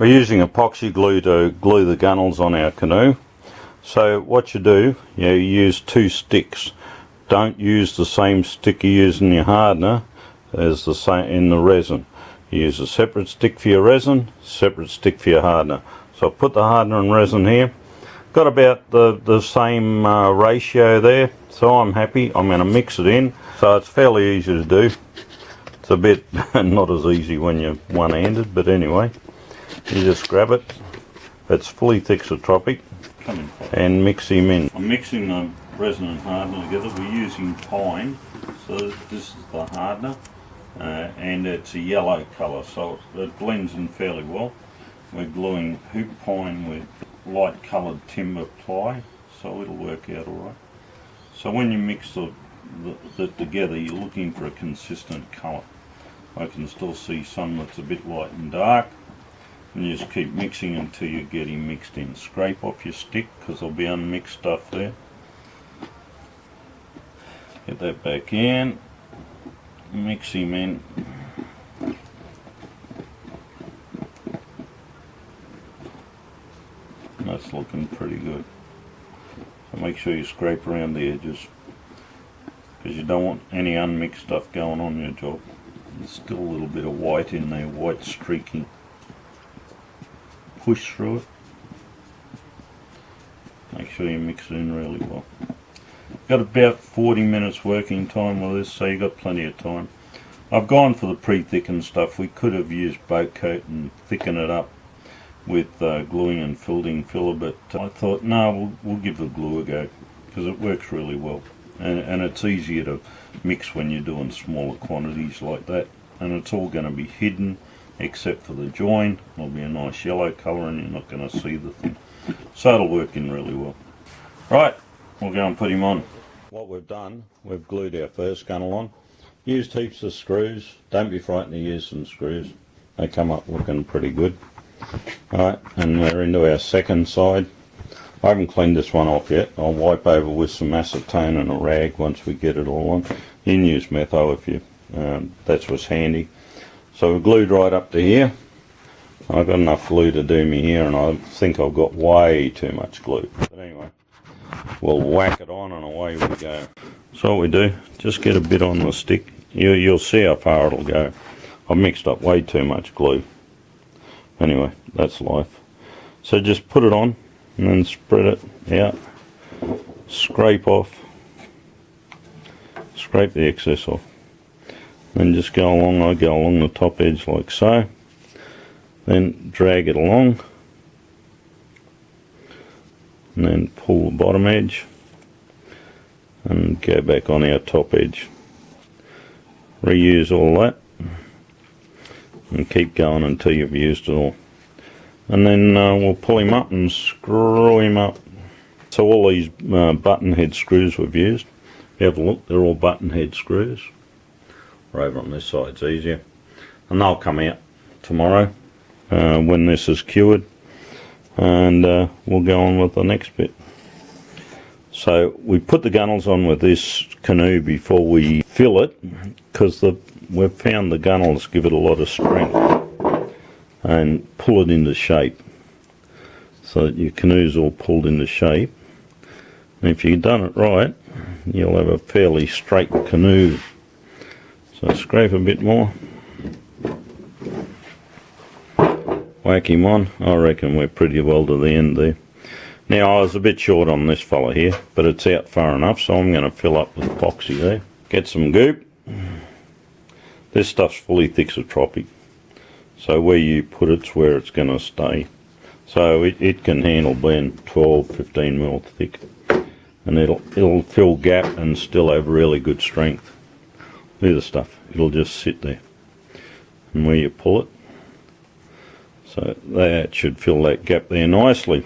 We're using epoxy glue to glue the gunnels on our canoe. So what you do, you use 2 sticks. Don't use the same stick you use in your hardener as the same in the resin. You use a separate stick for your resin, separate stick for your hardener. So I've put the hardener and resin here. Got about the same ratio there, so I'm happy. I'm going to mix it in. So it's fairly easy to do. It's a bit not as easy when you're one-handed, but anyway, you just grab it. It's fully thixotropic and mix him in. I'm mixing the resin and hardener together. We're using pine, so this is the hardener, and it's a yellow colour, so it blends in fairly well. We're gluing hoop pine with light coloured timber ply, so it'll work out alright. So when you mix the together, you're looking for a consistent colour. I can still see some that's a bit light and dark, and you just keep mixing until you get him mixed in. Scrape off your stick because there'll be unmixed stuff there. Get that back in, mix him in. That's looking pretty good. So make sure you scrape around the edges, because you don't want any unmixed stuff going on your job. There's still a little bit of white in there, white streaking. Push through it. Make sure you mix it in really well. Got about 40 minutes working time with this, so you've got plenty of time. I've gone for the pre-thickened stuff. We could have used boat coat and thicken it up with gluing and filled-in filler, but I thought no, we'll give the glue a go, because it works really well, and it's easier to mix when you're doing smaller quantities like that, and it's all going to be hidden except for the join. It'll be a nice yellow colour and you're not going to see the thing, so it'll work in really well. Right, we'll go and put him on. What we've done, we've glued our first gunnel on. Used heaps of screws. Don't be frightened to use some screws, they come up looking pretty good. Alright, and we're into our second side. I haven't cleaned this one off yet. I'll wipe over with some acetone and a rag once we get it all on. You can use metho if you, that's what's handy. So we're glued right up to here. I've got enough glue to do me here, and I think I've got way too much glue. But anyway, we'll whack it on and away we go. So what we do, just get a bit on the stick. You'll see how far it'll go. I've mixed up way too much glue. Anyway, that's life. So just put it on and then spread it out. Scrape off. Scrape the excess off. Then just go along. I go along the top edge like so. Then drag it along. And then pull the bottom edge. And go back on our top edge. Reuse all that. And keep going until you've used it all. And then we'll pull him up and screw him up. So all these button head screws we've used, if you have a look, they're all button head screws. Or over on this side, it's easier. And they'll come out tomorrow when this is cured. And we'll go on with the next bit. So we put the gunnels on with this canoe before we fill it, because we've found the gunnels give it a lot of strength and pull it into shape, so that your canoe's all pulled into shape. And if you've done it right, you'll have a fairly straight canoe. So scrape a bit more, whack him on. I reckon we're pretty well to the end there. Now I was a bit short on this fella here, but it's out far enough, so I'm going to fill up with epoxy there. Get some goop. This stuff's fully thixotropic, so where you put it's where it's going to stay. So it can handle being 12-15 mil thick, and it'll fill gap and still have really good strength. Look at the stuff, it'll just sit there, and where you pull it, so that should fill that gap there nicely.